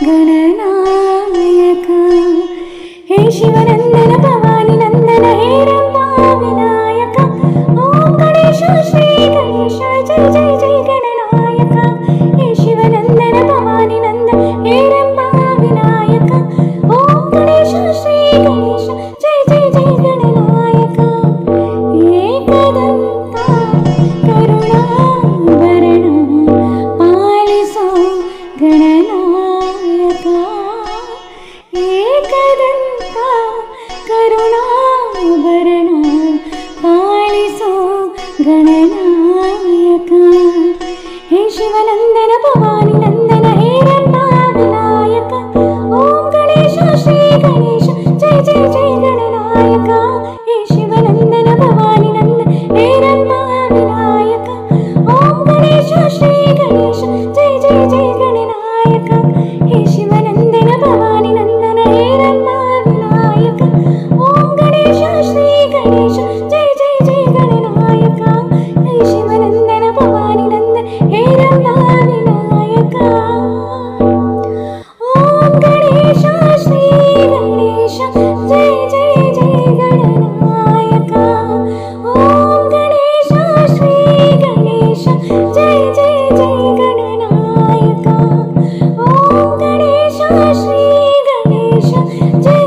Gananayaka. ಹೇ ಶಿವನಂದನ Bhavani ನಂದನ ಹೇ ರಂಭ Vinayaka. ಓಂ Ganesha Shri Ganesha ಜೈ ಜೈ ಜೈ Gananayaka. ಹೇ ಶಿವನಂದನ Bhavani ನಂದನ ಹೇ ರಂಭ Vinayaka. ಓಂ Ganesha Shri Ganesha ಜೈ ಜೈ ಜೈ Gananayaka. Ekadanta ಕರುಣಾಭರಣ ಪಾಲಿಸೋ Gananayaka. Ekadanta ಕರುಣಾಭರಣ ಪಾಲಿಸೋ Gananayaka. ಹೇ ಶಿವನಂದನ Bhavani ನಂದನ ಹೇ ರಂಭ Vinayaka. ಓಂ Ganesha Shri Ganesha ಜೈ ಜೈ ಜೈ Gananayaka. ಹೇ ಶಿವನಂದನ Bhavani ನಂದನ ಹೇ ರಂಭ Vinayaka. ಓಂ Ganesha Shri Ganesha ಜೈ ಜೈ ಜೈ Gananayaka. ಹೇ ಶಿವನಂದನ Bhavani ನಂದನ ಹೇ ರಂಭ Vinayaka. ಓಂ Ganesha Shri Ganesha ಜೈ ಜೈ ಜೈ Gananayaka. ಹೇ ಶಿವನಂದನ Bhavani ನಂದನ ಹೇ ರಂಭ Vinayaka. ಓಂ Ganesha Shri Ganesha ಜೈ ಜೈ ಜೈ Gananayaka. ಓಂ Ganesha Shri Ganesha ಜೈ ಜೈ ಜೈ Gananayaka. ಓಂ Ganesha Shri Ganesha ಜೈ